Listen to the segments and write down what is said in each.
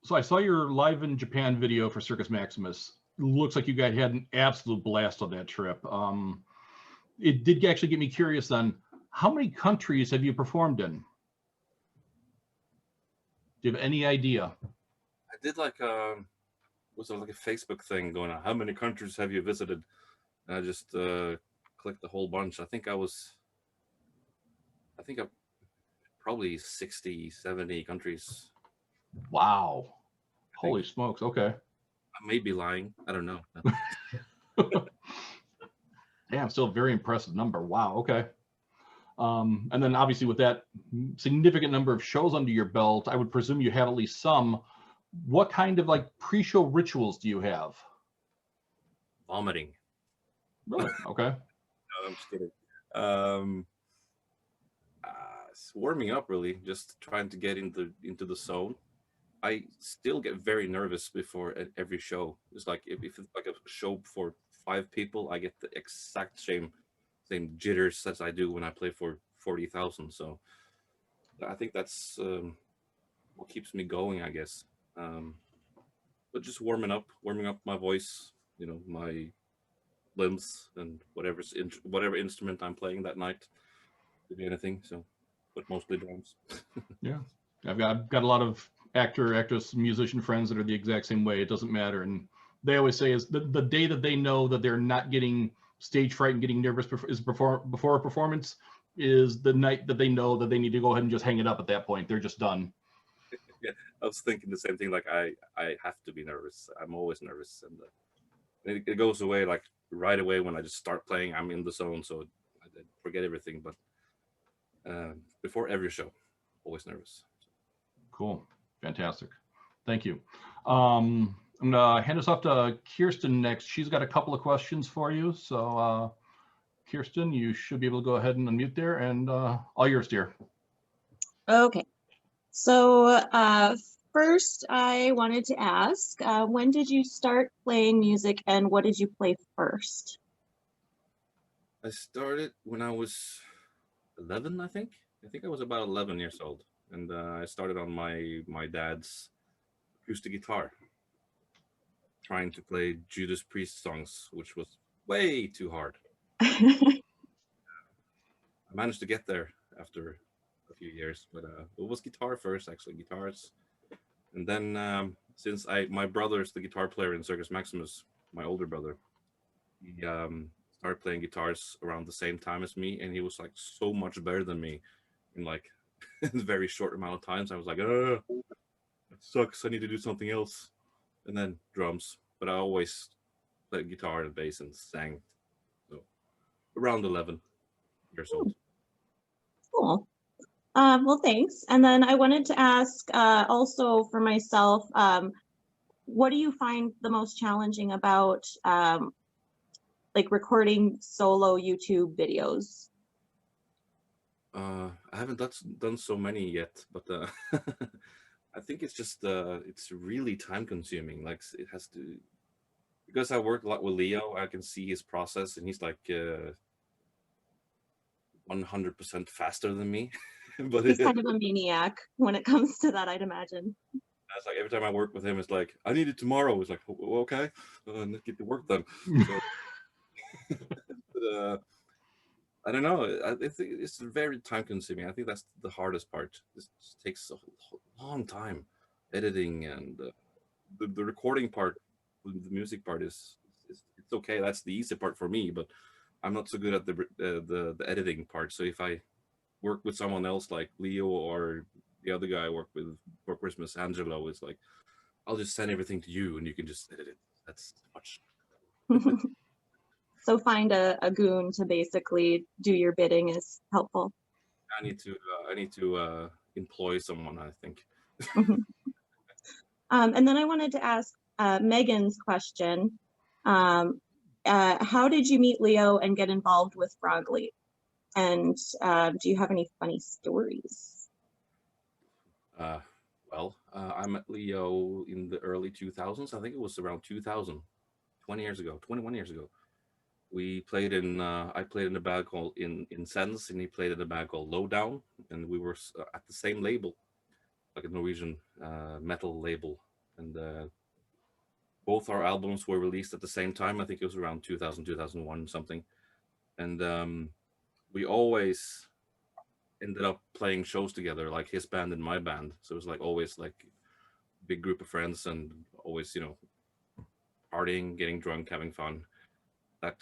So I saw your live in Japan video for Circus Maximus. Looks like you guys had an absolute blast on that trip. It did actually get me curious then. How many countries have you performed in? Do you have any idea? I did like was there like a Facebook thing going on? How many countries have you visited? And I just clicked the whole bunch. I think I probably 60, 70 countries. Wow. I think. Holy smokes. Okay. I may be lying. I don't know. Damn, still a very impressive number. Wow. Okay. And then obviously with that significant number of shows under your belt, I would presume you have at least some. What kind of like pre-show rituals do you have? Vomiting. Really? Okay. No, I'm just kidding. It's warming up, really, just trying to get into the zone. I still get very nervous before every show. It's like if it's like a show for 5 people, I get the exact same jitters as I do when I play for 40,000. So I think that's what keeps me going, I guess. But just warming up my voice, my limbs, and whatever instrument I'm playing that night. Could be anything. So, but mostly drums. Yeah, I've got a lot of actress, musician friends that are the exact same way. It doesn't matter, and they always say is the day that they know that they're not getting stage fright and getting nervous before a performance is the night that they know that they need to go ahead and just hang it up at that point. They're just done. Yeah, I was thinking the same thing. Like I have to be nervous. I'm always nervous, and it goes away like right away when I just start playing. I'm in the zone, so I forget everything. But before every show, always nervous. Cool, fantastic, thank you. I'm gonna hand this off to Kirsten next. She's got a couple of questions for you. So Kirsten, you should be able to go ahead and unmute there, and all yours, dear. Okay. So first, I wanted to ask, when did you start playing music, and what did you play first? I started when I was 11, I think. I think I was about 11 years old, and I started on my dad's acoustic guitar, trying to play Judas Priest songs, which was way too hard. I managed to get there after a few years, but it was guitar first, actually, guitars. And then since my brother's the guitar player in Circus Maximus, my older brother, he started playing guitars around the same time as me, and he was like so much better than me in like a very short amount of time. So I was like, that sucks. I need to do something else. And then drums, but I always played guitar and bass and sang. So around 11 years old. Cool. Well, thanks. And then I wanted to ask also for myself, what do you find the most challenging about like recording solo YouTube videos? I haven't done so many yet, but I think it's just it's really time consuming. Like it has to, because I work a lot with Leo. I can see his process, and he's like 100% faster than me. But he's kind of a maniac when it comes to that, I'd imagine. It's like every time I work with him, it's like, I need it tomorrow. It's like, okay, let's get the work done. So, but, I don't know. I think it's very time consuming. I think that's the hardest part. This takes a long time, editing and the recording part, the music part is it's okay. That's the easy part for me, but I'm not so good at the editing part. So if I work with someone else like Leo or the other guy I work with for Christmas, Angelo, it's like, I'll just send everything to you and you can just edit it. That's much. So find a goon to basically do your bidding is helpful. I need to employ someone, I think. And then I wanted to ask Megan's question. How did you meet Leo and get involved with Frogley? And do you have any funny stories? Well, I met Leo in the early 2000s. I think it was around 2000, 21 years ago. We played in, I played in a band called in Sense, and he played in a band called Lowdown, and we were at the same label, like a Norwegian metal label. and both our albums were released at the same time. I think it was around 2000, 2001, something. And we always ended up playing shows together, like his band and my band. So it was like always like big group of friends, and always, you know, partying, getting drunk, having fun, that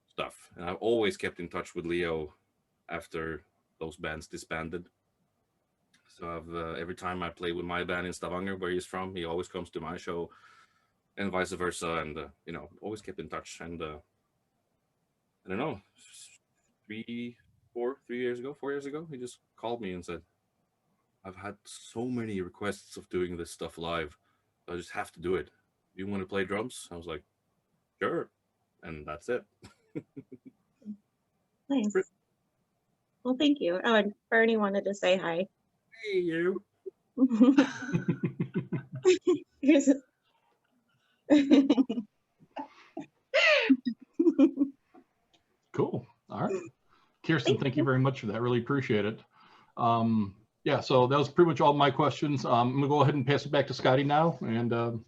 stuff. And I've always kept in touch with Leo after those bands disbanded. So I've every time I play with my band in Stavanger, where he's from, he always comes to my show, and vice versa. And you know, always kept in touch. And I don't know, 3 years ago, 4 years ago, he just called me and said, "I've had so many requests of doing this stuff live. I just have to do it. Do you want to play drums?" I was like, "Sure," and that's it. Nice. Well, thank you. Oh, and Bernie wanted to say hi. Hey, you. Here's Cool. All right. Kirsten, thank you very much for that. Really appreciate it. Yeah, so that was pretty much all my questions. I'm gonna go ahead and pass it back to Scotty now, and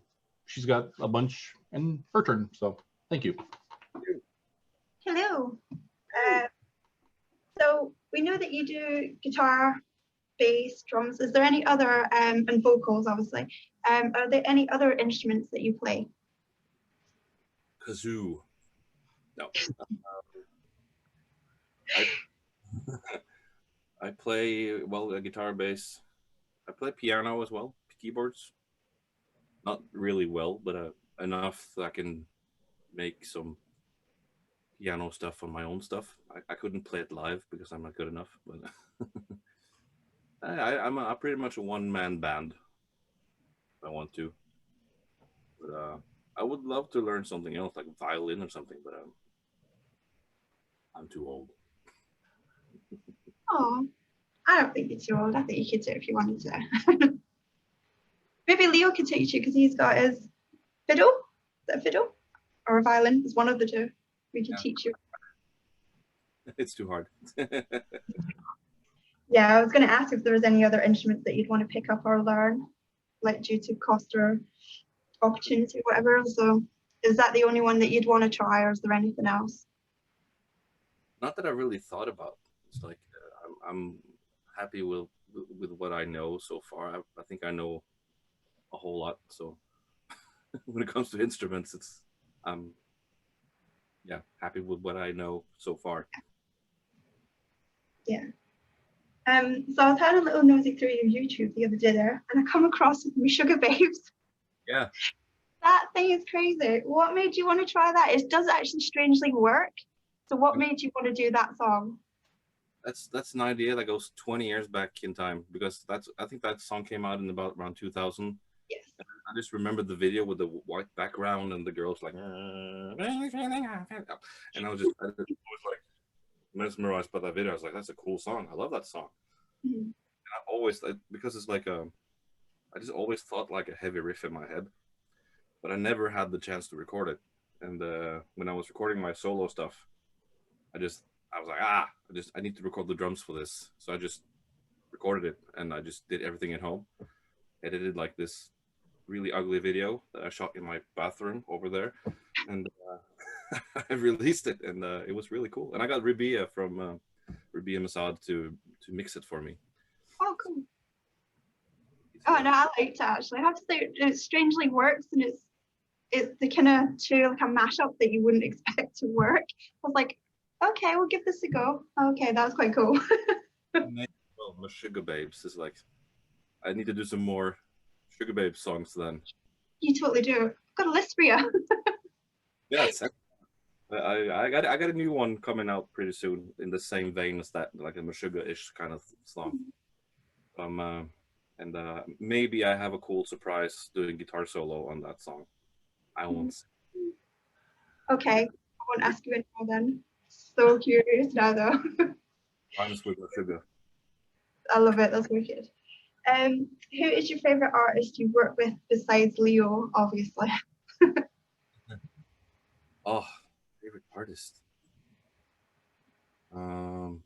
she's got a bunch in her turn. So thank you. Hello. So we know that you do guitar, bass, drums. Is there any other, and vocals, obviously. Are there any other instruments that you play? Kazoo. No. I play, well, a guitar, bass. I play piano as well, keyboards. Not really well, but enough that I can make some piano stuff on my own stuff. I couldn't play it live because I'm not good enough, but I'm pretty much a one-man band if I want to. But I would love to learn something else, like violin or something, but I'm too old. Oh, I don't think you're too old. I think you could do it if you wanted to. Maybe Leo could teach you because he's got his fiddle. Is that a fiddle? Or a violin? It's one of the two. We could teach you. It's too hard. Yeah, I was going to ask if there was any other instruments that you'd want to pick up or learn, like due to cost or opportunity or whatever. So is that the only one that you'd want to try, or is there anything else? Not that I really thought about. It's like I'm happy with what I know so far. I think I know a whole lot. So when it comes to instruments, it's yeah, happy with what I know so far. Yeah. So I was having a little nosy through your YouTube the other day there, and I come across my Sugar Babes. Yeah. That thing is crazy. What made you want to try that? It does actually strangely work. So what made you want to do that song? That's an idea that goes 20 years back in time, because I think that song came out in about around 2000. Yes. I just remembered the video with the white background and the girls like, and I was like mesmerized by that video. I was like, that's a cool song. I love that song. Mm-hmm. And I always, because it's like I just always thought like a heavy riff in my head, but I never had the chance to record it. And when I was recording my solo stuff, I was like, I need to record the drums for this. So I just recorded it, and I just did everything at home. Edited like this really ugly video that I shot in my bathroom over there, and I released it, and it was really cool. And I got Rabia from Rabia Masad to mix it for me. Oh, cool. Oh, no, I liked it actually. I have to say, it strangely works, and it's the kind of two, like a mashup that you wouldn't expect to work. I was like, okay, we'll give this a go. Okay, that was quite cool. Well, my Sugar Babes is like, I need to do some more Sugar Babes songs then. You totally do. I've got a list for you. Yeah, I got a new one coming out pretty soon in the same vein as that, like a Meshuggah-ish kind of song. And maybe I have a cool surprise doing guitar solo on that song. I won't say. Okay, I won't ask you anymore then. So curious now though. Honest with Meshuggah. I love it, that's wicked. Who is your favorite artist you work with besides Leo, obviously? Oh, favorite artist. I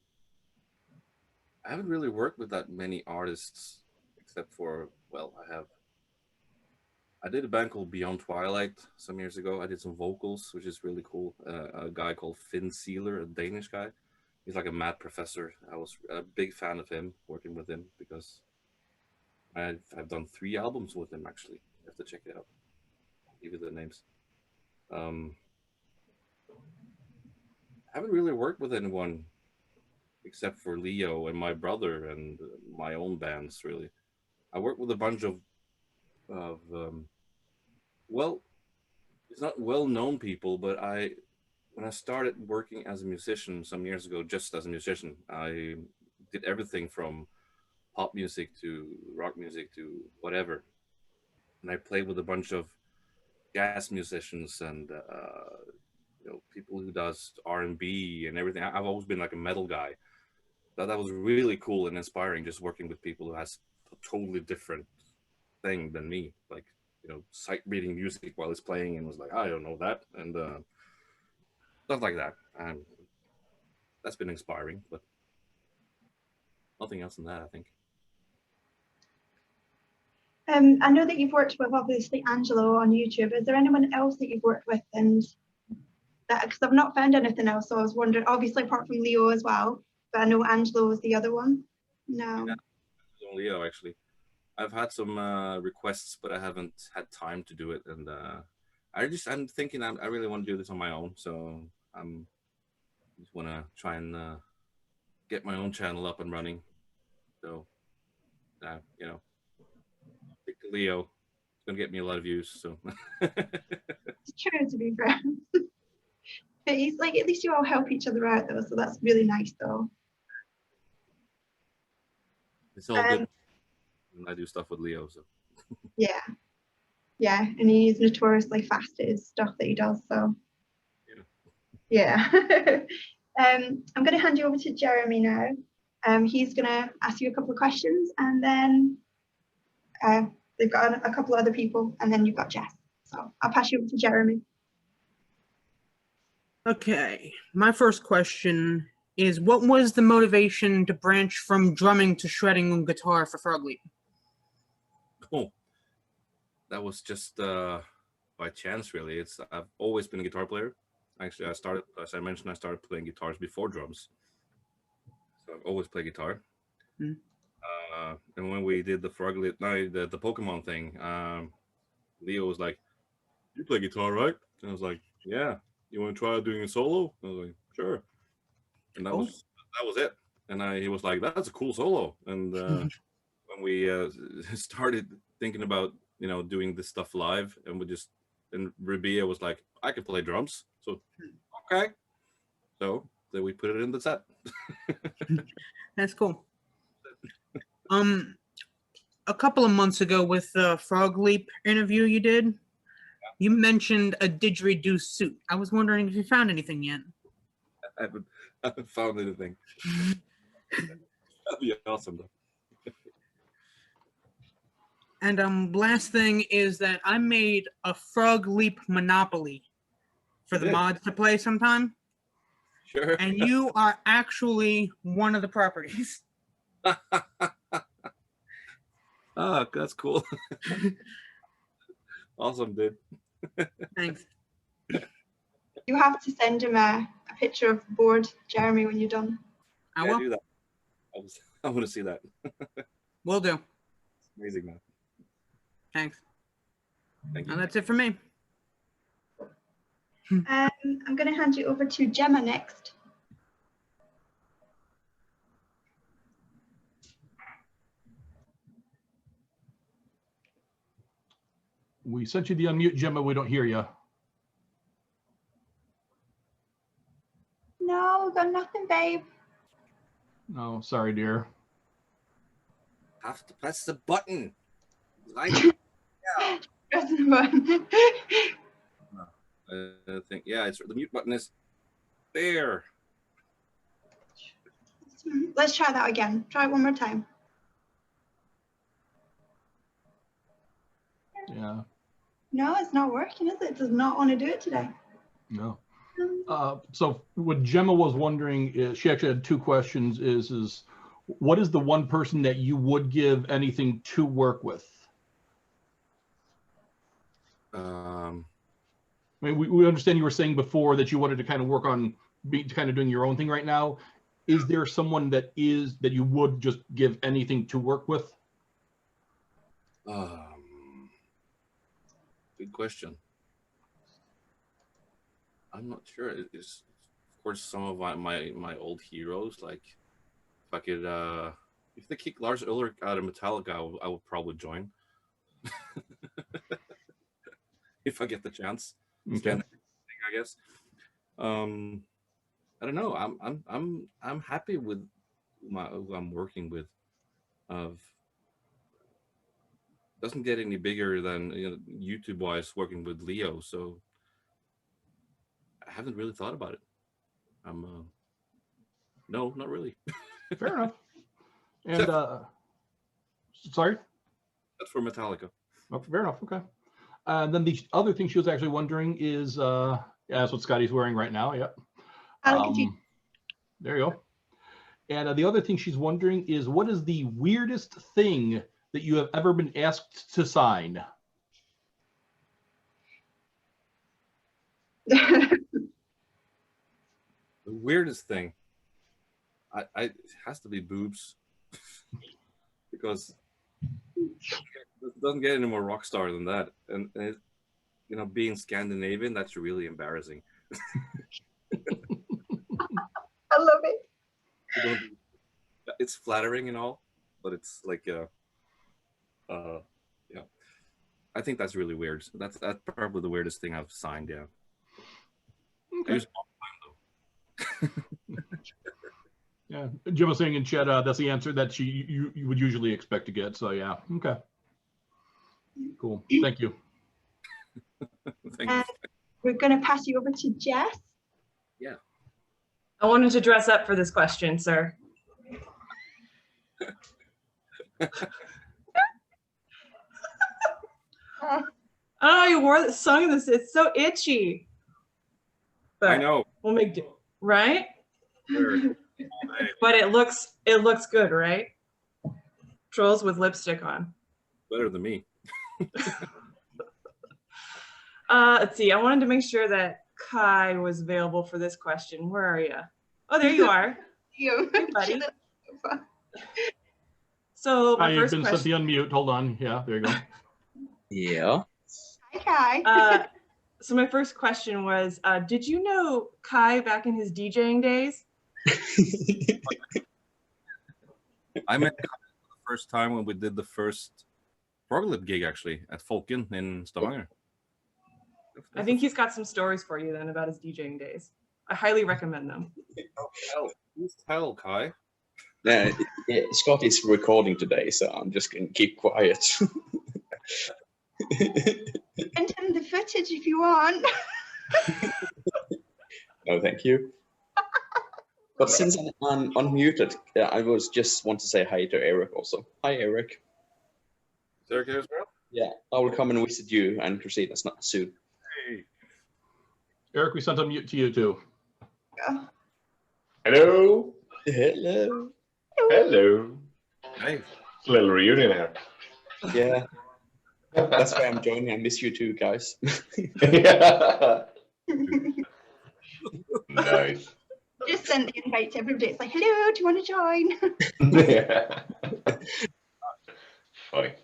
haven't really worked with that many artists, except for, well, I did a band called Beyond Twilight some years ago. I did some vocals, which is really cool. A guy called Finn Sealer, a Danish guy. He's like a mad professor. I was a big fan of him, working with him, because I've done 3 albums with him, actually. You have to check it out. I'll give you the names. I haven't really worked with anyone except for Leo and my brother and my own bands, really. I worked with a bunch of well, it's not well-known people, but when I started working as a musician some years ago, just as a musician, I did everything from pop music to rock music to whatever. And I played with a bunch of jazz musicians and people who does R&B and everything. I've always been like a metal guy. That was really cool and inspiring, just working with people who has a totally different thing than me, like sight reading music while it's playing, and was like, I don't know that, and stuff like that. That's been inspiring, but nothing else than that, I think. I know that you've worked with, obviously, Angelo on YouTube. Is there anyone else that you've worked with, and that, because I've not found anything else, so I was wondering, obviously apart from Leo as well, but I know Angelo was the other one. No. Yeah, Leo, actually. I've had some requests, but I haven't had time to do it, and I'm thinking I really want to do this on my own, so just want to try and get my own channel up and running. So, pick Leo. It's gonna get me a lot of views. So It's true, to be fair. But he's like, at least you all help each other out, though, so that's really nice, though. it's all good. And I do stuff with Leo, so yeah, and he's notoriously fast at his stuff that he does, so yeah. I'm going to hand you over to Jeremy now. He's going to ask you a couple of questions, and then they've got a couple of other people, and then you've got Jess. So I'll pass you over to Jeremy. Okay, my first question is, what was the motivation to branch from drumming to shredding on guitar for Frogley? Oh, that was just by chance, really. I've always been a guitar player. Actually, as I mentioned, I started playing guitars before drums. So I've always played guitar. Mm. And when we did the Frogley, the Pokemon thing, Leo was like, "You play guitar, right?" And I was like, "Yeah. You want to try doing a solo?" I was like, "Sure." And that was it. And he was like, "That's a cool solo." And when we started thinking about doing this stuff live, and Rabia was like, "I can play drums." So okay. So then we put it in the set. That's cool. A couple of months ago with the Frog Leap interview you did, you mentioned a didgeridoo suit. I was wondering if you found anything yet. I haven't found anything. That'd be awesome, though. And last thing is that I made a Frog Leap Monopoly for the mods to play sometime. Sure. And you are actually one of the properties. Ah, that's cool. Awesome, dude. Thanks. You have to send him a picture of the board, Jeremy, when you're done. I will. Do that. I want to see that. Will do. Amazing, man. Thanks. Thank you. And that's it for me. I'm going to hand you over to Gemma next. We sent you the unmute, Gemma. We don't hear you. No, got nothing, babe. No, sorry, dear. Have to press the button. Press the button. I think, yeah, the mute button is there. Let's try that again. Try it one more time. Yeah. No, it's not working, is it? It does not want to do it today. No. So what Gemma was wondering is, she actually had 2 questions, is what is the one person that you would give anything to work with? I mean, we understand you were saying before that you wanted to kind of work on kind of doing your own thing right now. Is there someone that you would just give anything to work with? Good question. I'm not sure. It's of course some of my old heroes. Like if I could, if they kick Lars Ulrich out of Metallica, I would probably join. If I get the chance. Okay. I guess. I don't know. I'm happy with who I'm working with. Doesn't get any bigger than YouTube wise working with Leo, so I haven't really thought about it. No, not really. Fair enough. And sorry? That's for Metallica. Oh, fair enough. Okay. Then the other thing she was actually wondering is, yeah, that's what Scotty's wearing right now. Yep. There you go. And the other thing she's wondering is, what is the weirdest thing that you have ever been asked to sign? The weirdest thing, it has to be boobs, because it doesn't get any more rock star than that. And it, being Scandinavian, that's really embarrassing. I love it. It's flattering and all, but it's like, yeah. I think that's really weird. That's probably the weirdest thing I've signed. Yeah. Okay. Yeah, Jim was saying in chat that's the answer that you would usually expect to get. So yeah, okay, cool. Thank you. Thank you. We're going to pass you over to Jess. Yeah. I wanted to dress up for this question, sir. Oh, you wore this song. It's so itchy. But I know. We'll make do, right? Sure. But it looks good, right? Trolls with lipstick on. Better than me. Let's see. I wanted to make sure that Kai was available for this question. Where are you? Oh, there you are. You, hey, buddy. So my You've first been question. set to unmute. Hold on. Yeah, there you go. Yeah. Hi, Kai. So my first question was, did you know Kai back in his DJing days? I met Kai the first time when we did the first Frogley gig, actually, at Folken in Stavanger. I think he's got some stories for you then about his DJing days. I highly recommend them. Please tell, Kai. Yeah, Scott is recording today, so I'm just going to keep quiet. Send him the footage if you want. No, thank you. But since I'm unmuted, I was just want to say hi to Eric also. Hi, Eric. Is Eric here as well? Yeah, I will come and visit you and Christina soon. Hey. Eric, we sent a mute to you too. Yeah. Hello. Hello. Hello. Hey. It's a little reunion here. Yeah, that's why I'm joining. I miss you too, guys. Yeah. Nice. Just send the invite to everybody. It's like, hello, do you want to join? Yeah. Funny.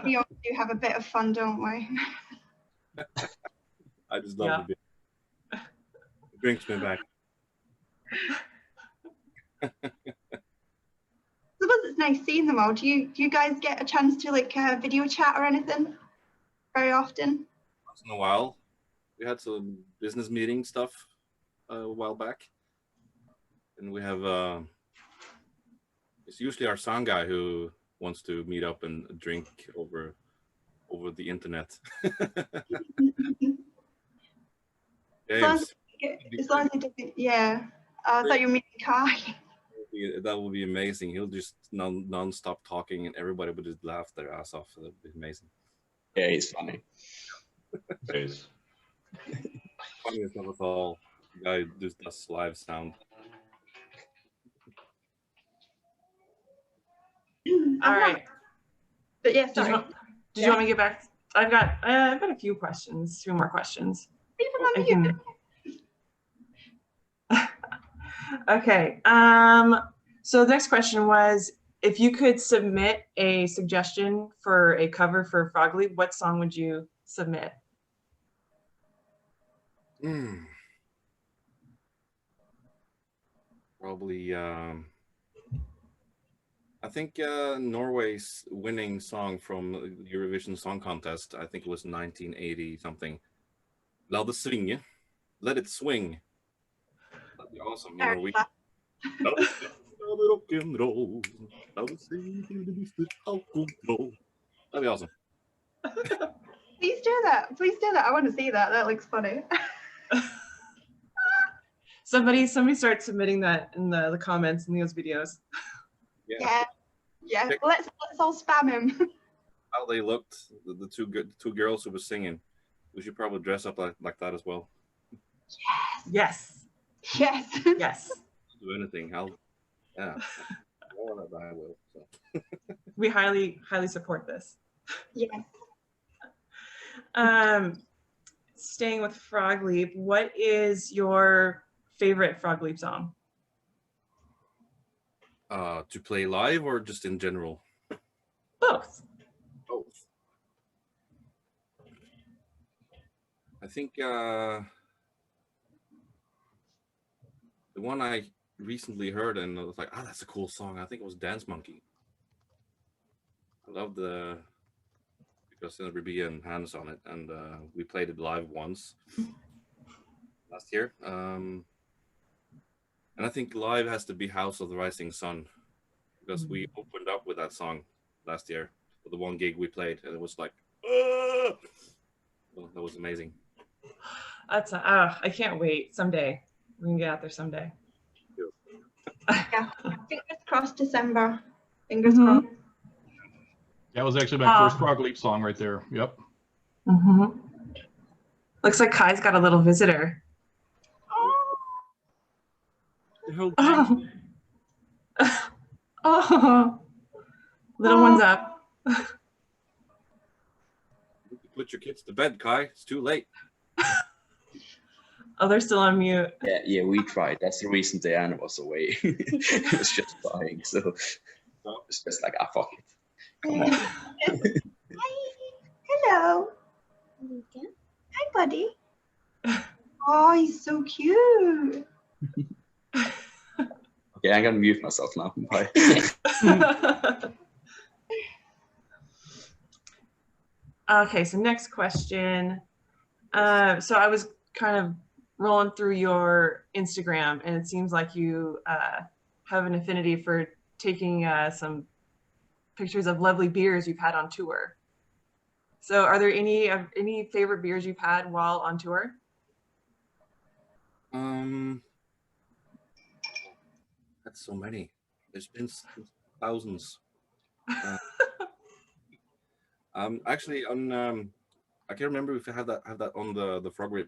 We all do have a bit of fun, don't we? I just love the beer. It brings me back. I suppose it's nice seeing them all. Do you guys get a chance to like video chat or anything very often? Once in a while. We had some business meeting stuff a while back. And we have it's usually our sound guy who wants to meet up and drink over the internet. As long as he doesn't, yeah. I thought you were meeting Kai. That would be amazing. He'll just non-stop talking and everybody would just laugh their ass off. That would be amazing. Yeah, he's funny. Cheers. Funniest of us all. The guy just does live sound. All right. But yeah, sorry. Did you want me to get back I've got a few questions, 2 more questions. Leave him on I mute. can- Okay. So the next question was, if you could submit a suggestion for a cover for Frogley, what song would you submit? Probably, I think Norway's winning song from the Eurovision Song Contest, I think it was 1980 something. La det svinge. Let it swing. That'd be awesome. You know, we rock and roll. That'd be awesome. Please do that. Please do that. I want to see that. That looks funny. Somebody start submitting that in the comments in those videos. Yeah. Yeah. Let's all spam him. How they looked, the two girls who were singing. We should probably dress up like that as well. Yes. Yes. Yes. Do anything. Yeah. More than I will. So. We highly support this. Yes. Staying with Frog Leap, what is your favorite Frog Leap song? To play live or just in general? Both. Both. I think the one I recently heard and I was like, oh, that's a cool song. I think it was Dance Monkey. I love because there would be hands on it, and we played it live once last year. And I think live has to be House of the Rising Sun, because we opened up with that song last year for the one gig we played, and it was like, well, that was amazing. That's I can't wait. Someday we can get out there someday. Yeah. Fingers crossed, December. Fingers crossed. That was actually my first Frog Leap song right there. Yep. Looks like Kai's got a little visitor. Oh. Oh. Little one's up. Put your kids to bed, Kai. It's too late. Oh, they're still on mute. Yeah, we tried. That's the reason Diana was away. It was just dying, so it's just like, fuck it. Come on. Hi. Hello. Hi, buddy. Oh, he's so cute. Okay, I'm gonna mute myself now. Bye. Okay, so next question. So I was kind of rolling through your Instagram, and it seems like you have an affinity for taking some pictures of lovely beers you've had on tour. So are there any favorite beers you've had while on tour? That's so many. There's been thousands. Actually, on I can't remember if I have that on the Frogley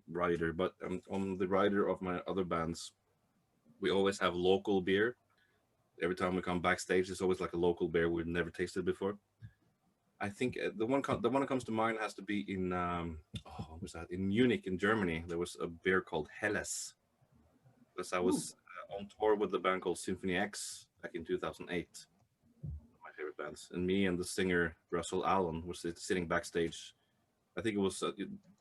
rider, but on the rider of my other bands, we always have local beer. Every time we come backstage, there's always like a local beer we've never tasted before. I think the one that comes to mind has to be in what was that? In Munich, in Germany. There was a beer called Helles. Because I was on tour with the band called Symphony X back in 2008. My favorite bands, and me and the singer Russell Allen was sitting backstage. I think it was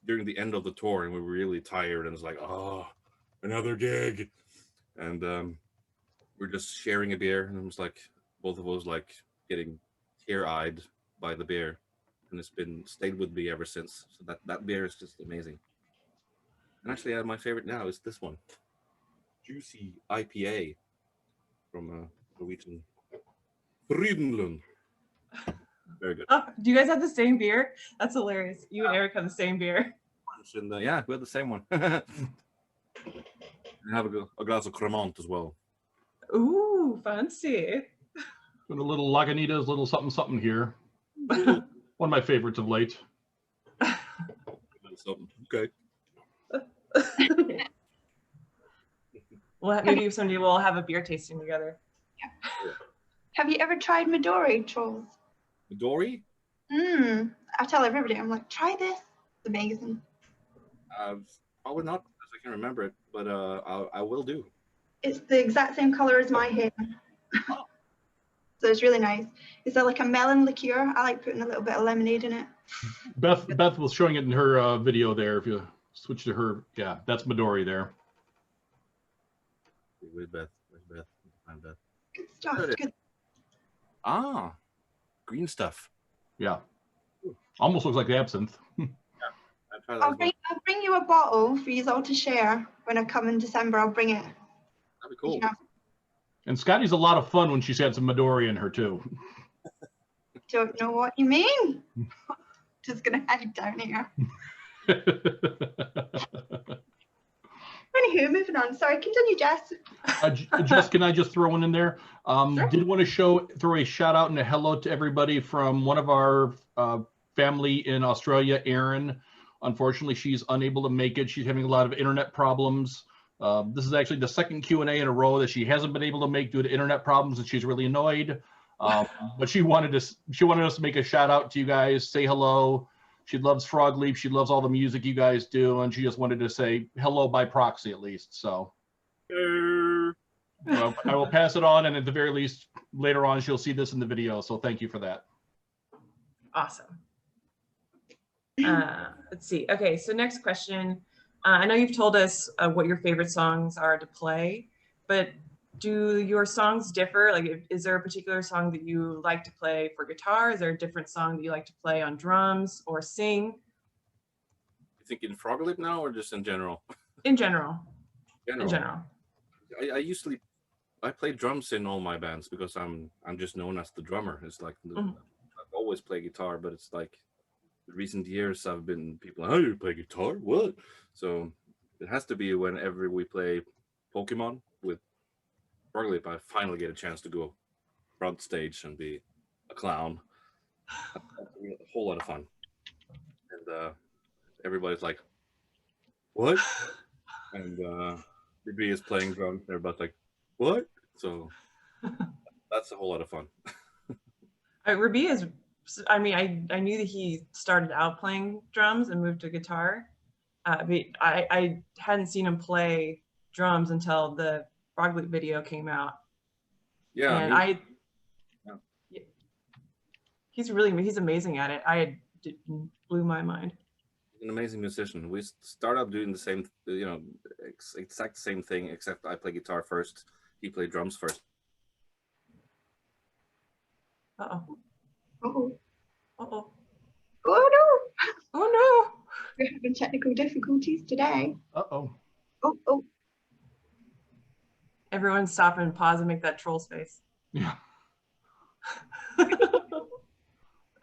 during the end of the tour, and we were really tired, and it's like, oh, another gig, and we're just sharing a beer, and it was like both of us like getting tear-eyed by the beer, and it's stayed with me ever since. So that beer is just amazing. And actually, my favorite now is this one, Juicy IPA from Norwegian Frydenlund. Very good. Oh, do you guys have the same beer? That's hilarious. You and Eric have the same beer. And, yeah, we have the same one. And have a glass of Cremant as well. Ooh, fancy. Got a little Lagunitas, little something something here. One of my favorites of late. Okay. Well, maybe someday we'll have a beer tasting together. Have you ever tried Midori, Truls? Midori? I tell everybody, I'm like, try this. It's amazing. Probably not because I can remember it, but I will do. It's the exact same color as my hair. So it's really nice. It's like a melon liqueur. I like putting a little bit of lemonade in it. Beth was showing it in her video there. If you switch to her, yeah, that's Midori there. Where's Beth? Where's Beth? Find Beth. Good stuff. Good. Good. Ah, green stuff. Yeah, almost looks like absinthe. I'll bring you a bottle for you all to share when I come in December. I'll bring it. That'd be cool. And Scotty's a lot of fun when she's had some Midori in her too. Don't know what you mean. Just gonna head down here. Anywho, moving on. Sorry, continue, Jess. Jess, can I just throw one in there? Sure. Did want to throw a shout out and a hello to everybody from one of our family in Australia, Erin. Unfortunately, she's unable to make it. She's having a lot of internet problems. This is actually the second Q&A in a row that she hasn't been able to make due to internet problems, and she's really annoyed. But she wanted us to make a shout out to you guys, say hello. She loves Frogley. She loves all the music you guys do, and she just wanted to say hello by proxy at least. So well, I will pass it on, and at the very least, later on, she'll see this in the video. So thank you for that. Awesome. Let's see. Okay, so next question. I know you've told us what your favorite songs are to play, but do your songs differ? Like, is there a particular song that you like to play for guitar? Is there a different song that you like to play on drums or sing? You thinking Frogley now or just in general? In general. In general. I play drums in all my bands because I'm just known as the drummer. It's like I've always played guitar, but it's like the recent years I've been people, oh, you play guitar? What? So it has to be whenever we play Pokemon with Frogley, if I finally get a chance to go front stage and be a clown. That's a whole lot of fun. And everybody's like, what? And Ruby is playing drums. Everybody's like, what? So that's a whole lot of fun. Ruby is, I mean, I knew that he started out playing drums and moved to guitar. But I hadn't seen him play drums until the Frogley video came out. Yeah. And he's amazing at it. Blew my mind. He's an amazing musician. We start up doing the same, exact same thing, except I play guitar first. He played drums first. Uh-oh. Uh-oh. Uh-oh. Oh no! Oh no! We're having technical difficulties today. Uh-oh. Oh. Everyone stop and pause and make that Truls face. Yeah.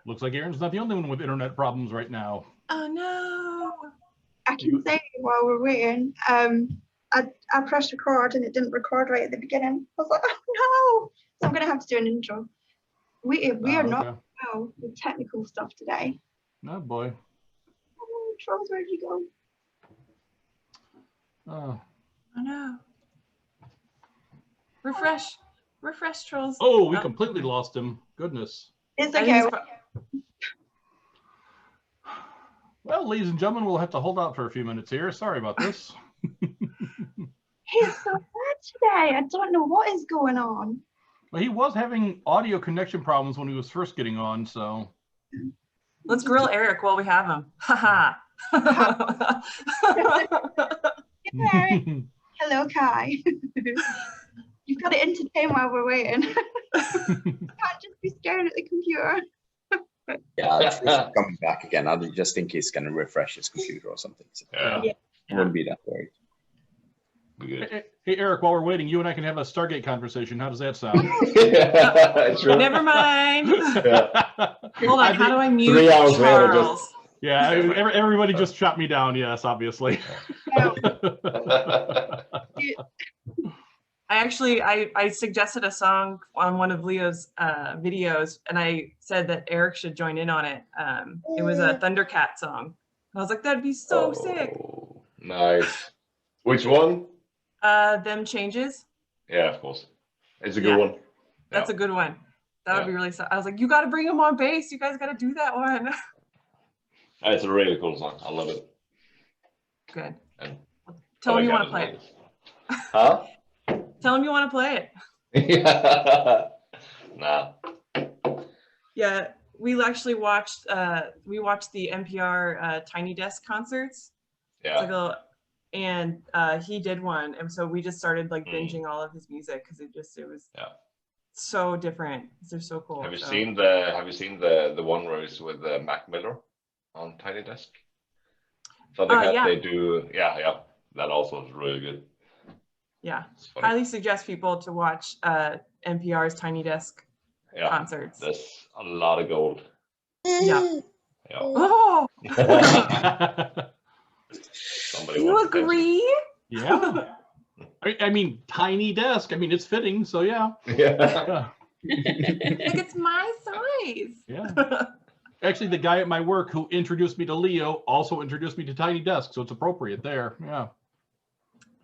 Looks like Aaron's not the only one with internet problems right now. Oh no! I can say while we're waiting, I pressed record and it didn't record right at the beginning. I was like, oh no! So I'm gonna have to do an intro. We are not well with technical stuff today. Oh boy. Oh, Truls, where'd you go? Oh no. Refresh, Truls. Oh, we completely lost him. Goodness. It's okay. Well, ladies and gentlemen, we'll have to hold out for a few minutes here. Sorry about this. He's so bad today. I don't know what is going on. Well, he was having audio connection problems when he was first getting on, so. Let's grill Eric while we have him. Ha ha. Hello, Kai. You've got to entertain while we're waiting. Can't just be staring at the computer. Yeah, coming back again. I just think he's going to refresh his computer or something. So Yeah. wouldn't be that worried. Hey, Eric, while we're waiting, you and I can have a Stargate conversation. How does that sound? True. Never mind. Yeah. Hold on, how do I mute 3 hours later, Charles? Yeah, everybody just shot me down. Yes, obviously. I suggested a song on one of Leo's videos, and I said that Eric should join in on it. It was a Thundercat song. And I was like, that'd be so sick. Nice. Which one? Them Changes. Yeah, of course. It's a good one. That's a good one. That would be really. I was like, you got to bring him on bass. You guys got to do that one. It's a really cool song. I love it. Good. And Tell oh him my you want God, to play it. it's Huh? Tell him you want to play it. Yeah. Nah. Yeah, we actually watched the NPR Tiny Desk concerts. It's like Yeah. and he did one, and so we just started like binging all of his music because it was so different. They're so cool. Have you so. seen the one where it's with Mac Miller on Tiny Desk? So they do that also is really good. Yeah, It's funny. highly suggest people to watch NPR's Tiny Desk concerts. There's a lot of gold. Yeah. Yeah. Oh, Somebody you wants attention. agree? Yeah. I mean, Tiny Desk. I mean, it's fitting. So yeah. Yeah. Like it's my size. Yeah. Actually, the guy at my work who introduced me to Leo also introduced me to Tiny Desk, so it's appropriate there. Yeah.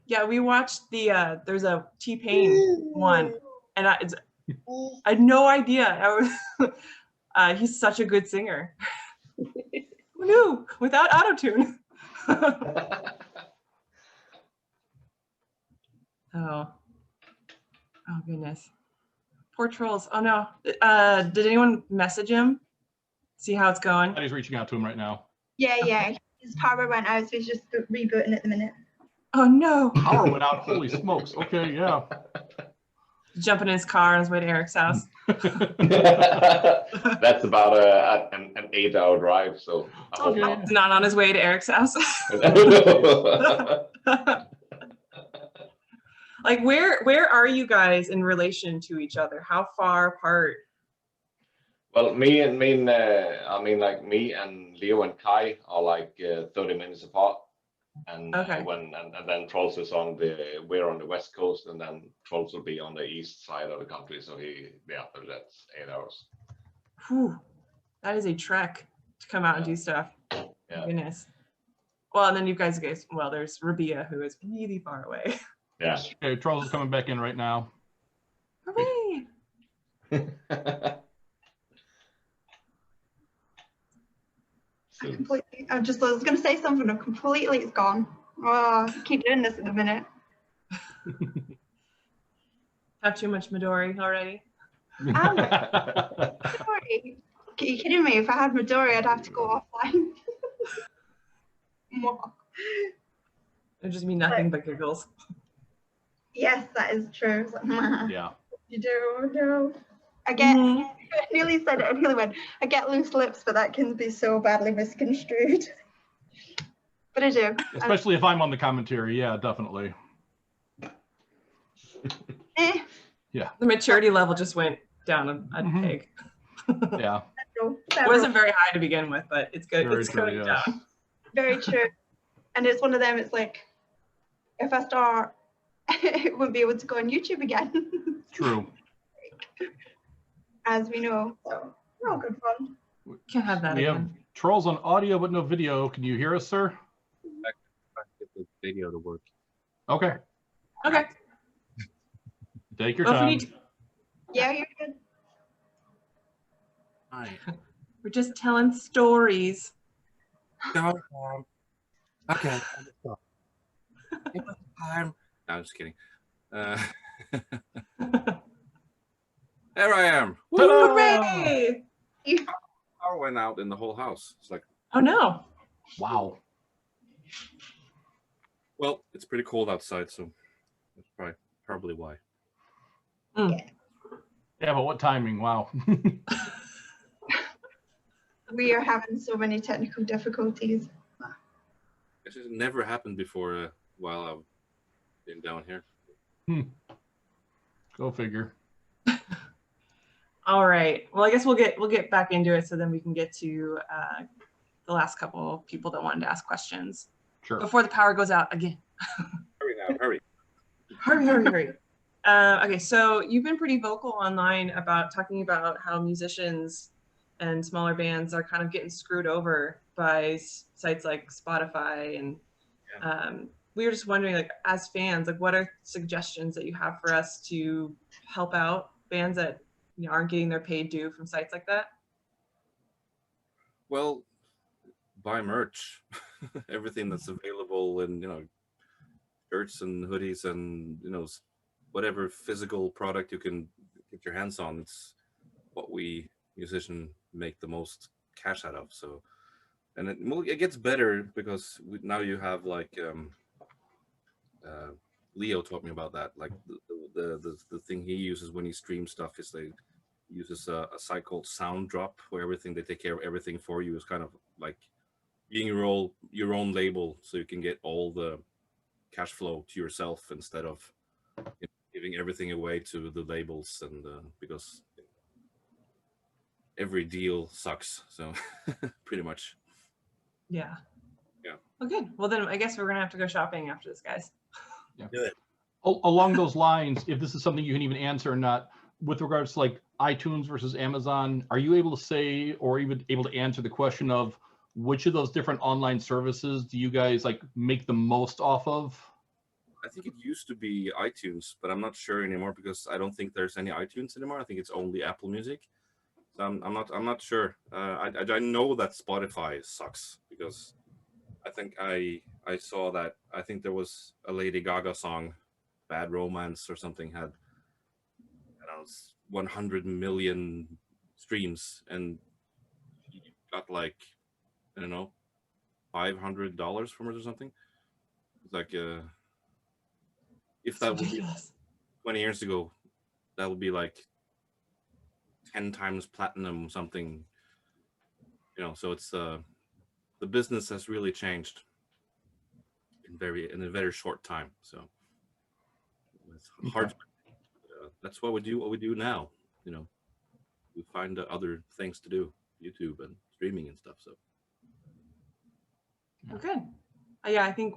Yeah, we watched the there's a T-Pain one, and I had no idea. He's such a good singer. Who knew? Without autotune. Oh goodness. Poor Trolls. Oh no. Did anyone message him? See how it's going? He's reaching out to him right now. Yeah. His power went out, so he's just rebooting at the minute. Oh no. Power went out. Holy smokes. Okay, yeah. Jumping in his car on his way to Eric's house. That's about an 8-hour drive, so I hope Okay. not. Not on his way to Eric's house. Like where are you guys in relation to each other? How far apart? Well, me and Leo and Kai are like 30 minutes apart, and Okay. and then Trolls is we're on the west coast, and then Trolls will be on the east side of the country. So that's 8 hours. Whew. That is a trek to come out and do stuff. Yeah. Goodness. Well, and then you guys, well, there's Rabia, who is really far away. Yeah. Okay, Charles is coming back in right now. Hooray! I was going to say something, and completely it's gone. Oh, I keep doing this at the minute. Have too much Midori already? Midori. Are you kidding me? If I had Midori, I'd have to go offline. It'd just be nothing but giggles. Yes, that is true. It's like, Yeah. You do, no. I nearly said it, I nearly went, I get loose lips, but that can be so badly misconstrued. But I do. Especially if I'm on the commentary. Yeah, definitely. Yeah. The maturity level just went down a peg. Yeah. It wasn't very high to begin with, but it's good. Very It's true, going yes. down. Very true. And it's one of them, it's like, if I start, it won't be able to go on YouTube again. True. As we know. So, we're all good fun. Can't have that We have again. Trolls on audio but no video. Can you hear us, sir? Back to get the video to work. Okay. Okay. Take your Well, if we time. need to- Yeah, you're good. Hi. we're just telling stories. Go on. Okay. It was time. No, I'm just kidding. There I am. Hooray! Power went out in the whole house. It's like, Oh no. Wow. well, it's pretty cold outside, so that's probably why. Yeah, but what timing? Wow. We are having so many technical difficulties. This has never happened before while I've been down here. Go figure. All right. Well, I guess we'll get back into it so then we can get to the last couple of people that wanted to ask questions Sure. before the power goes out again. Hurry now, hurry. Hurry. Okay, so you've been pretty vocal online about talking about how musicians and smaller bands are kind of getting screwed over by sites like Spotify, and we were just wondering, like, as fans, like, what are suggestions that you have for us to help out bands that aren't getting their paid due from sites like that? Well, buy merch, everything that's available, and shirts and hoodies and whatever physical product you can get your hands on. It's what we musicians make the most cash out of. So, and it gets better because now you have like Leo taught me about that. Like the thing he uses when he streams stuff is they uses a site called Sound Drop, where they take care of everything for you. It's kind of like being your own label, so you can get all the cash flow to yourself instead of giving everything away to the labels, and because every deal sucks, so pretty much. Yeah. Yeah. Well, good. Well, then I guess we're gonna have to go shopping after this, guys. Yeah. Good. Along those lines, if this is something you can even answer or not, with regards to like iTunes versus Amazon, are you able to say or even able to answer the question of which of those different online services do you guys like make the most off of? I think it used to be iTunes, but I'm not sure anymore because I don't think there's any iTunes anymore. I think it's only Apple Music. So I'm not sure. I know that Spotify sucks because I think I saw that. I think there was a Lady Gaga song, Bad Romance or something, had 100 million streams, and you got like, I don't know, $500 from it or something. It's like if that would be 20 years ago, that would be like 10 times platinum something. So it's the business has really changed in a very short time. So it's hard. That's why we do what we do now. We find other things to do, YouTube and streaming and stuff. So good. Yeah, I think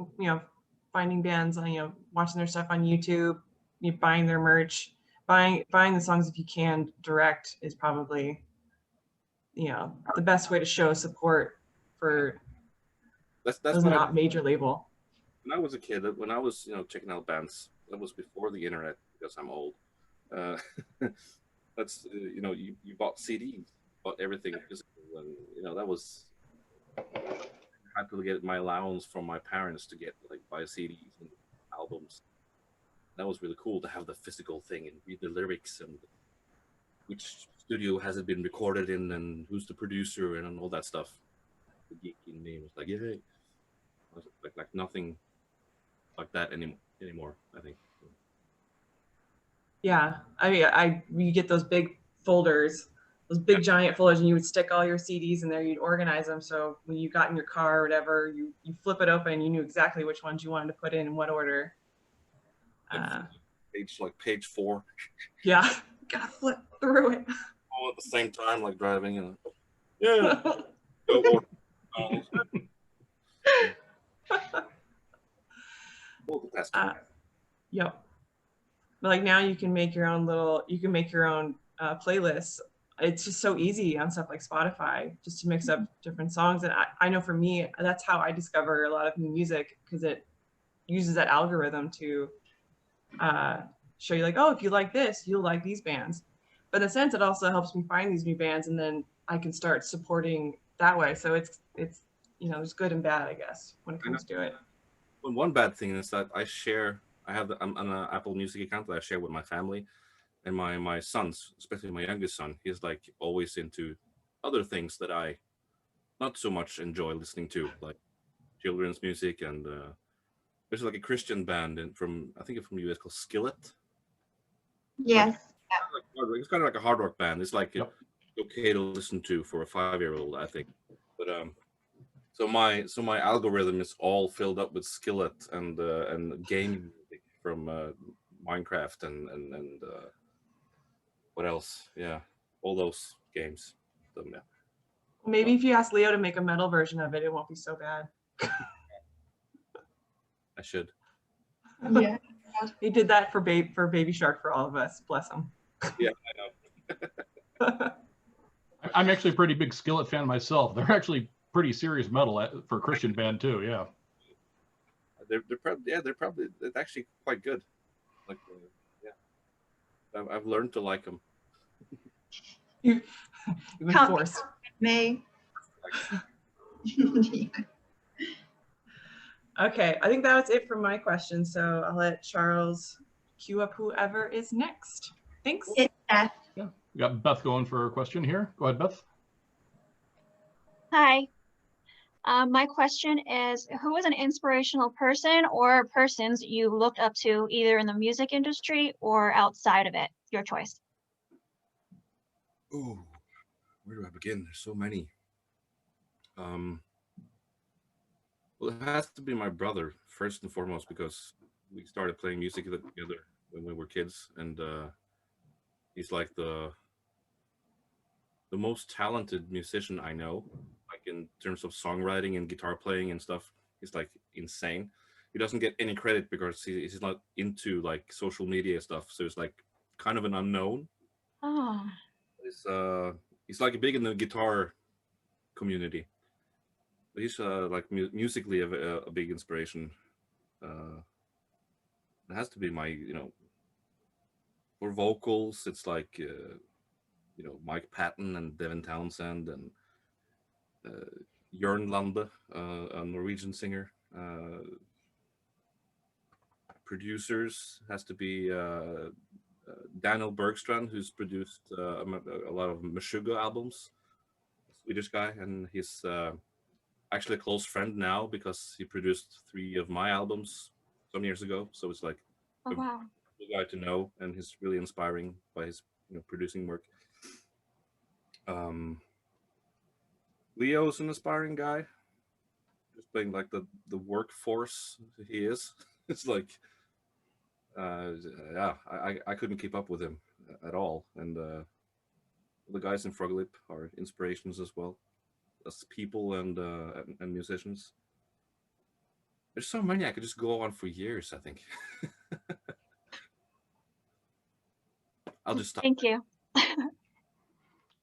finding bands on watching their stuff on YouTube, buying their merch, buying the songs if you can direct is probably the best way to show support for that's not major label. When I was a kid, when I was checking out bands, that was before the internet because I'm old. That's you bought CDs, bought everything physical, and that was, I had to get my allowance from my parents to buy CDs and albums. That was really cool to have the physical thing and read the lyrics and which studio has it been recorded in and who's the producer and all that stuff. The geeky name was like, yeah, like nothing like that anymore. I think. Yeah, I mean, you get those big folders, those big giant folders, and you would stick all your CDs in there. You'd organize them so when you got in your car or whatever, you flip it open, you knew exactly which ones you wanted to put in what order. Page 4. Yeah, gotta flip through it. All at the same time, like driving. Yeah. Go Yep. But like now you can make your own playlists. It's just so easy on stuff like Spotify just to mix up different songs. And I know for me, that's how I discover a lot of new music, because it uses that algorithm to show you like, oh, if you like this, you'll like these bands. But in a sense, it also helps me find these new bands, and then I can start supporting that way. So it's there's good and bad, I guess, when it comes to it. Well, one bad thing is that I'm on an Apple Music account that I share with my family, and my sons, especially my youngest son, he's like always into other things that I not so much enjoy listening to, like children's music, and there's like a Christian band from US called Skillet. Yes. It's kind of like a hard rock band. It's like okay to listen to for a 5-year-old, I think. But so my algorithm is all filled up with Skillet and game music from Minecraft and what else? Yeah, all those games. So, yeah. Maybe if you ask Leo to make a metal version of it, it won't be so bad. I should. Yeah. He did that for Baby Shark for all of us. Bless him. Yeah, I know. I'm actually a pretty big Skillet fan myself. They're actually pretty serious metal for a Christian band too. Yeah. They're probably actually quite good. Like, yeah, I've learned to like them. You've been forced. Me. Yeah. Okay, I think that was it for my question. So I'll let Charles queue up whoever is next. Thanks. It's Beth. Yeah, we got Beth going for a question here. Go ahead, Beth. Hi. My question is, who is an inspirational person or persons you looked up to either in the music industry or outside of it? Your choice. Oh, where do I begin? There's so many. Well, it has to be my brother first and foremost, because we started playing music together when we were kids, and he's like the most talented musician I know, like in terms of songwriting and guitar playing and stuff. He's like insane. He doesn't get any credit because he's not into like social media stuff, so it's like kind of an unknown. Oh. He's like big in the guitar community. He's like musically a big inspiration. It has to be my, for vocals, it's like Mike Patton and Devin Townsend and Jørn Lande, a Norwegian singer. Producers has to be Daniel Bergstrand, who's produced a lot of Meshuggah albums, Swedish guy, and he's actually a close friend now because he produced 3 of my albums some years ago. So it's like Oh, wow. a guy to know, and he's really inspiring by his producing work. Leo's an aspiring guy, just playing like the workforce he is. It's like yeah, I couldn't keep up with him at all, and the guys in Frogley are inspirations as well as people and musicians. There's so many I could just go on for years, I think. I'll just stop. Thank you.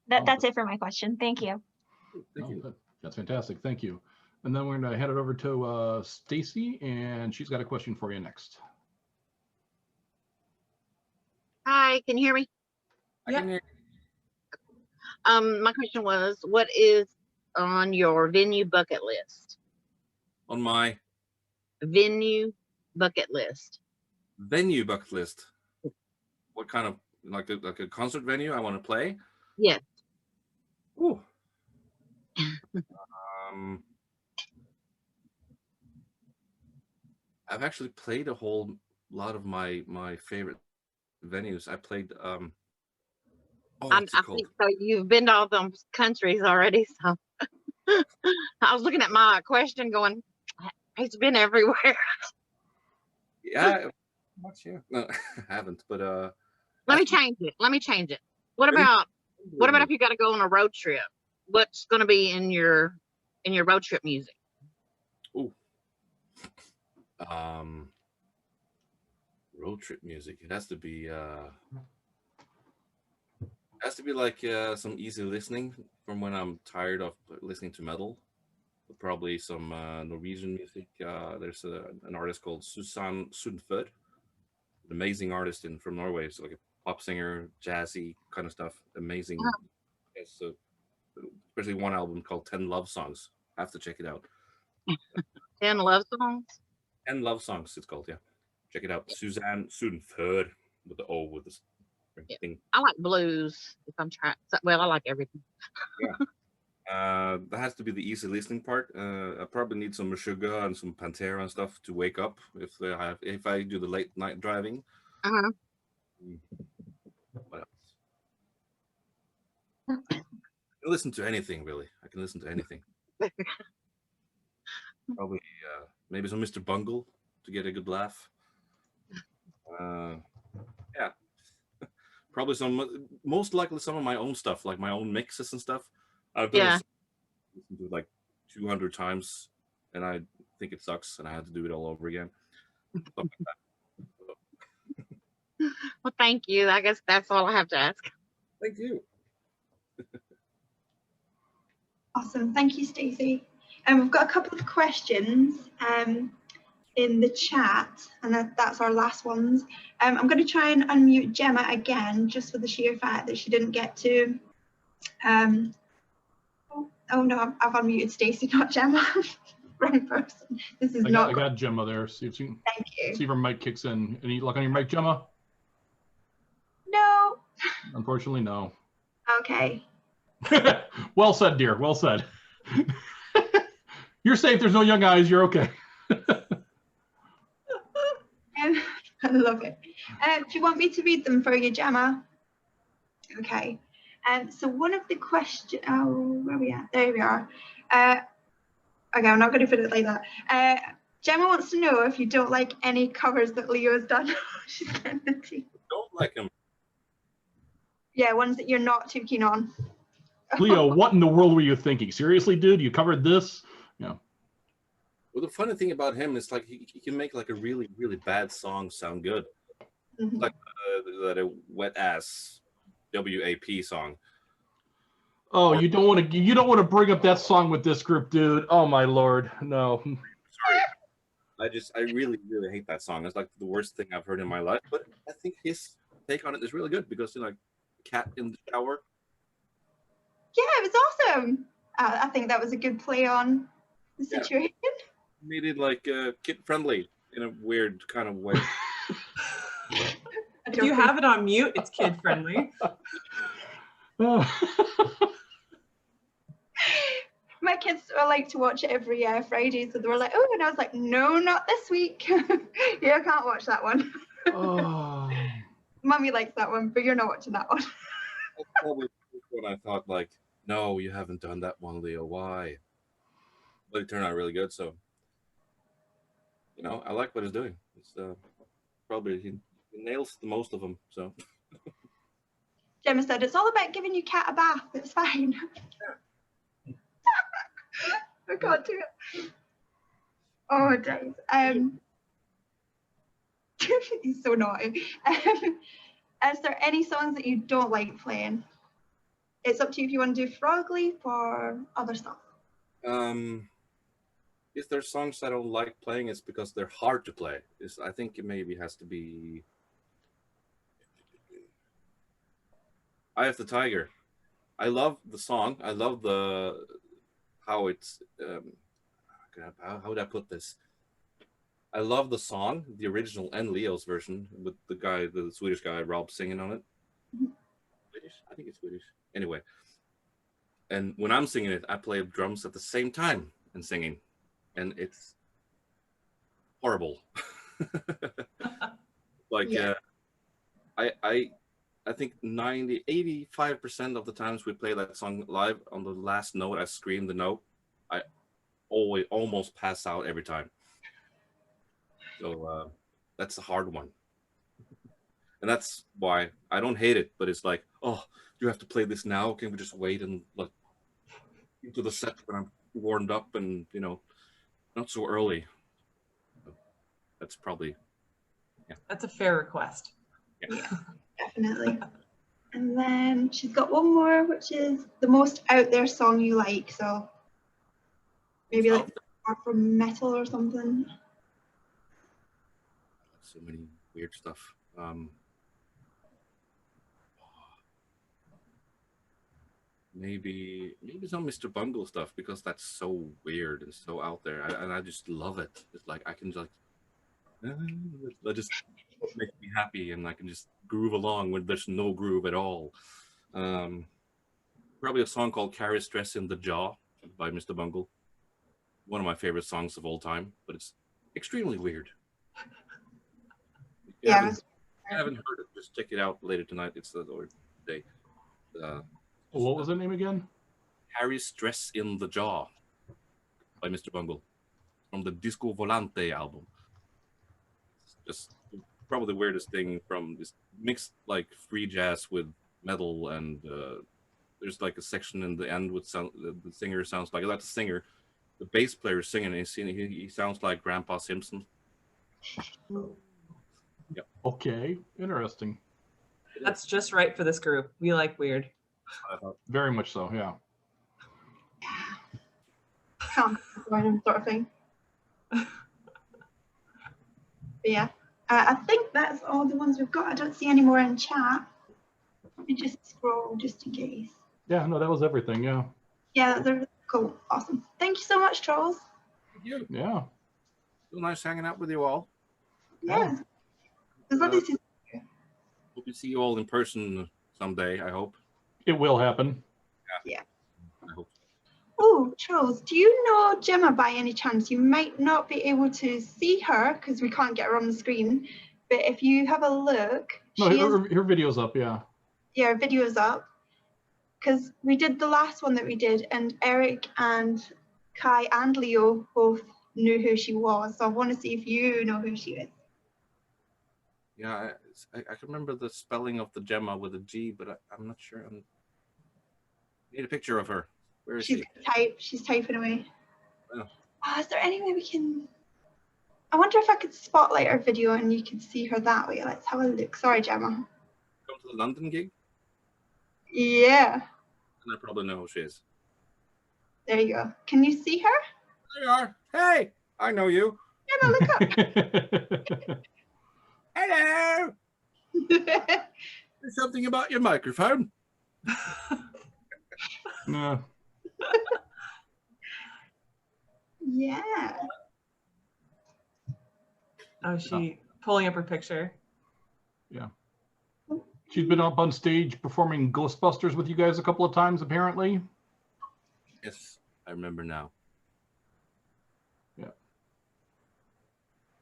That's it for my question. Thank you. Thank you. That's fantastic. Thank you. And then we're going to head it over to Stacy, and she's got a question for you next. Hi, can you hear me? I can hear. My question was, what is on your venue bucket list? On my Venue bucket list. Venue bucket list. What kind of like a concert venue I want to play? Yes. Ooh. I've actually played a whole lot of my favorite venues. I played I think so. You've been to all those countries already, so I was looking at my question going, he's been everywhere. Yeah, much, yeah. No, I haven't, but let me change it. What about if you got to go on a road trip? What's going to be in your road trip music? Ooh. Road trip music. It has to be like some easy listening from when I'm tired of listening to metal. Probably some Norwegian music. There's an artist called Susanne Sundfør, an amazing artist from Norway. It's like a pop singer, jazzy kind of stuff. Amazing. Oh. Yes, so especially one album called 10 Love Songs. I have to check it out. 10 Love Songs? 10 Love Songs, it's called, yeah. Check it out. Susanne Sundfør with the O with this thing. I like blues if I'm trying. Well, I like everything. Yeah. That has to be the easy listening part. I probably need some Meshuggah and some Pantera and stuff to wake up if I do the late night driving. Uh-huh. What else? I can listen to anything, really. I can listen to anything. Probably maybe some Mr. Bungle to get a good laugh. Yeah. Probably most likely some of my own stuff, like my own mixes and stuff. I've done it like 200 times, and I think it sucks, and I had to do it all over again. Like well, thank you. I guess that's all I have to ask. Thank you. Awesome. Thank you, Stacey. We've got a couple of questions in the chat, and that's our last ones. I'm going to try and unmute Gemma again, just for the sheer fact that she didn't get to Oh no, I've unmuted Stacey, not Gemma. Wrong person. This is I not. got Gemma there. See if you Thank you. see if her mic kicks in. Any luck on your mic, Gemma? No. Unfortunately, no. Okay. Well said, dear. Well said. You're safe. There's no young eyes. You're okay. I love it. Do you want me to read them for you, Gemma? Okay. So one of the questions, oh, where are we at? There we are. Okay, I'm not going to put it like that. Gemma wants to know if you don't like any covers that Leo has done. She's sent it to you. Don't like him. Yeah, ones that you're not too keen on. Leo, what in the world were you thinking? Seriously, dude? You covered this? Yeah. Well, the funny thing about him is like he can make like a really, really bad song sound good. Mm-hmm. Like a wet ass WAP song. Oh, you don't want to bring up that song with this group, dude. Oh my lord, no. Sorry. I really, really hate that song. It's like the worst thing I've heard in my life. But I think his take on it is really good because you know, like cat in the shower. Yeah, it was awesome. I think that was a good play on the situation. Made it like kid friendly in a weird kind of way. If you have it on mute, it's kid friendly. My kids like to watch it every Friday, so they were like, "Oh," and I was like, "No, not this week. Yeah, I can't watch that one." Oh. Mummy likes that one, but you're not watching that one. That's probably when I thought like, no, you haven't done that one, Leo. Why? But it turned out really good. So, you know, I like what he's doing. It's probably he nails the most of them. So. Gemma said, "It's all about giving your cat a bath. It's fine." I can't do it. Oh, days. He's so naughty. Is there any songs that you don't like playing? It's up to you if you want to do Frogley or other stuff. If there's songs I don't like playing, it's because they're hard to play. I think it maybe has to be Eye of the Tiger. I love the song. I love how it's how would I put this? I love the song, the original and Leo's version with the Swedish guy Rob singing on it. Swedish? I think it's Swedish. Anyway, and when I'm singing it, I play drums at the same time and singing, and it's horrible. Like, yeah. I think 85% of the times we play that song live, on the last note, I scream the note. I almost pass out every time. So that's a hard one. And that's why I don't hate it, but it's like, oh, you have to play this now? Can we just wait and look into the set when I'm warmed up and, you know, not so early? That's probably, yeah. That's a fair request. Yeah, Definitely. And then she's got one more, which is the most out there song you like. So maybe like from metal or something. So many weird stuff. Maybe some Mr. Bungle stuff, because that's so weird and so out there, and I just love it. It's like I can just that just makes me happy, and I can just groove along when there's no groove at all. Probably a song called "Carry Stress in the Jaw" by Mr. Bungle. One of my favorite songs of all time, but it's extremely weird. If you haven't heard it, just check it out later tonight. It's the or day. What was the name again? "Carry Stress in the Jaw" by Mr. Bungle from the Disco Volante album. It's just probably the weirdest thing from this mixed like free jazz with metal, and there's like a section in the end with the singer sounds like, not the singer, the bass player is singing, and he sounds like Grandpa Simpson. Yep. Okay, interesting. That's just right for this group. We like weird. Very much so, yeah. Sort of thing. But yeah, I think that's all the ones we've got. I don't see any more in chat. Let me just scroll just in case. Yeah, no, that was everything, yeah. Yeah, Cool. Awesome. Thank you so much, Truls. Thank you. Yeah. So nice hanging out with you all. Yeah. It was lovely to see you. Hope to see you all in person someday, I hope. It will happen. Yeah. I hope so. Oh, Truls, do you know Gemma by any chance? You might not be able to see her because we can't get her on the screen. But if you have a look, No, her video's up, yeah. Yeah, her video's up. Because we did the last one that we did, and Eric and Kai and Leo both knew who she was. So I want to see if you know who she is. Yeah, I can remember the spelling of the Gemma with a G, but I'm not sure. I need a picture of her. Where is she? She's typing away. Oh. Is there any way we can... I wonder if I could spotlight her video and you could see her that way. Let's have a look. Sorry, Gemma. Come to the London gig? Yeah. And I probably know who she is. There you go. Can you see her? There you are. Hey, I know you. Gemma, look up. Hello. There's something about your microphone. No. Yeah. Oh, she pulling up her picture. Yeah. She's been up on stage performing Ghostbusters with you guys a couple of times, apparently. Yes, I remember now. Yeah.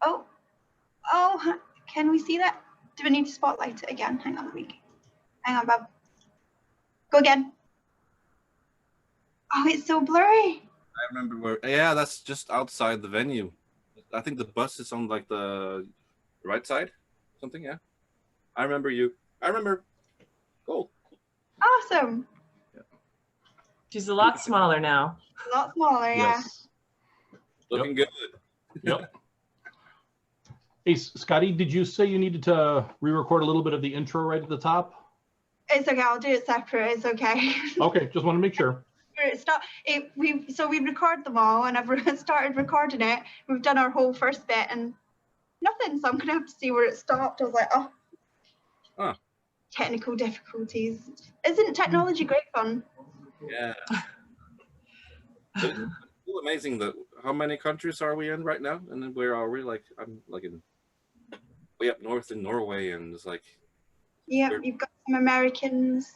Oh, can we see that? Do we need to spotlight it again? Hang on a week. Hang on, Bob. Go again. Oh, it's so blurry. I remember where. Yeah, that's just outside the venue. I think the bus is on like the right side, something. Yeah, I remember you. I remember. Cool. Awesome. Yeah. She's a lot smaller now. A lot smaller, yeah. Yes. Looking good. Yep. Hey, Scotty, did you say you needed to re-record a little bit of the intro right at the top? It's okay. I'll do it separate. It's okay. Okay, just want to make sure. We record them all, and I've started recording it. We've done our whole first bit, and nothing. So I'm gonna have to see where it stopped. I was like, oh, technical difficulties. Isn't technology great fun? Yeah. It's amazing that how many countries are we in right now, and then where are we? Like I'm like in way up north in Norway, and it's like. Yeah, you've got some Americans,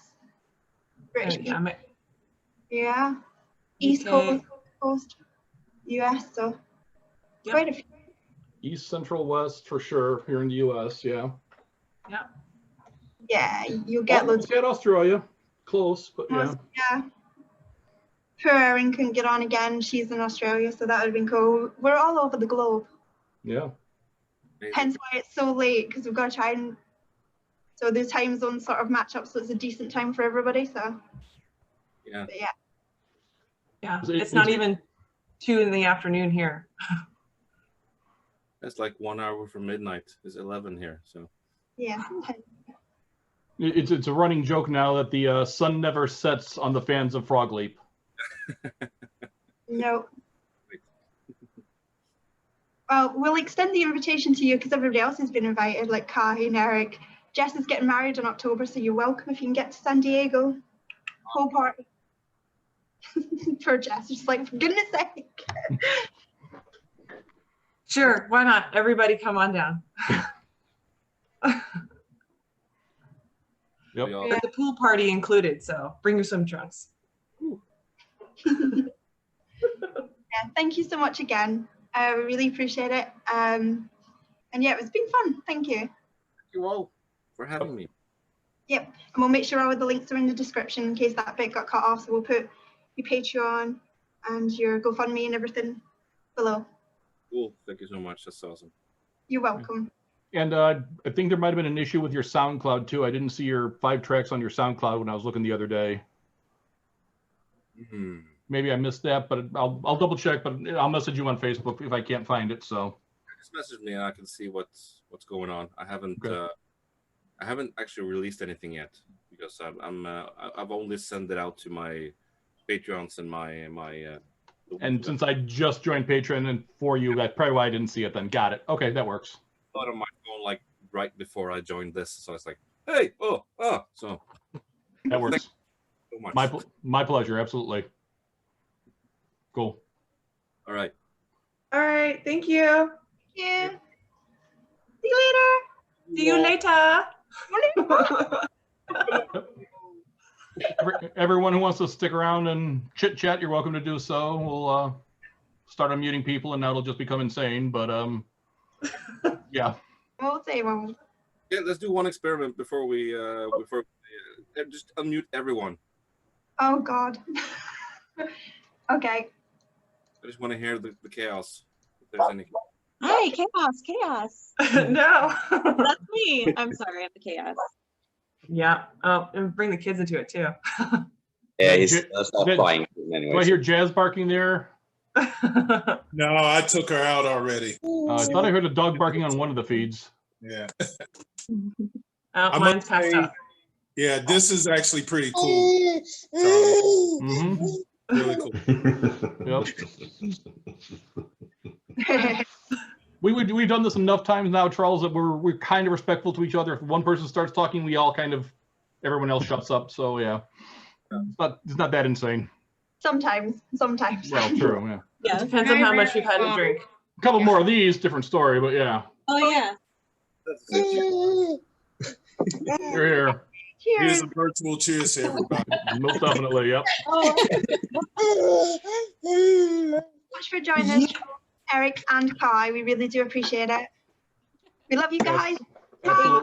British people. Yeah. East Coast, US, so quite a few. East, Central, West, for sure, here in the US, yeah. Yeah. Yeah, you'll get loads. Get Australia, close, but yeah. Yeah. Poor Erin couldn't get on again. She's in Australia, so that would have been cool. We're all over the globe. Yeah. Hence why it's so late, because we've got to try and... So the time zones sort of match up, so it's a decent time for everybody, so... Yeah. But yeah. Yeah, it's not even 2 in the afternoon here. That's like 1 hour from midnight. It's 11 here, so. Yeah. It's a running joke now that the sun never sets on the fans of Frog Leap. No. Well, we'll extend the invitation to you because everybody else has been invited, like Kai and Eric. Jess is getting married in October, so you're welcome if you can get to San Diego. Whole party. For Jess, just like, for goodness sake. Sure, why not? Everybody come on down. Yep. Yeah, the pool party included, so bring your swim trunks. Yeah, thank you so much again. I really appreciate it. And yeah, it's been fun. Thank you. Thank you all for having me. Yep, and we'll make sure all of the links are in the description in case that bit got cut off. So we'll put your Patreon and your GoFundMe and everything below. Cool. Thank you so much. That's awesome. You're welcome. And I think there might have been an issue with your SoundCloud too. I didn't see your 5 tracks on your SoundCloud when I was looking the other day. Mm-hmm. Maybe I missed that, but I'll double check. But I'll message you on Facebook if I can't find it. So Just message me and I can see what's going on. I haven't actually released anything yet because I've only sent it out to my Patreons and my. And since I just joined Patreon and for you, that's probably why I didn't see it then. Got it. Okay, that works. Thought on my phone like right before I joined this, so it's like, hey, so that works. so much. My pleasure, absolutely. Cool. All right. All right. Thank you. Yeah. See you later. Everyone who wants to stick around and chit chat, you're welcome to do so. We'll start unmuting people, and that'll just become insane. But yeah. We'll see. Yeah, let's do one experiment before we just unmute everyone. Oh God. Okay. I just want to hear the chaos. If there's any. Hi, chaos. No. That's me. I'm sorry, I'm the chaos. Yeah. Oh, and bring the kids into it too. Yeah, he's not flying anyway. Do I hear Jazz barking there? No, I took her out already. I thought I heard a dog barking on one of the feeds. Yeah. Oh, mine's passed out. Yeah, this is actually pretty cool. So, really cool. Yep. We've done this enough times now, Charles, that we're kind of respectful to each other. If one person starts talking, we all kind of, everyone else shuts up. So yeah, it's not that insane. Sometimes. Well, true. Yeah. Yeah. Depends on how much we've had to drink. A couple more of these, different story, but yeah. Oh yeah. You're here. Here's a virtual cheers to everybody. Most definitely, yep. Much for joining us, Eric and Kai. We really do appreciate it. We love you guys. Bye.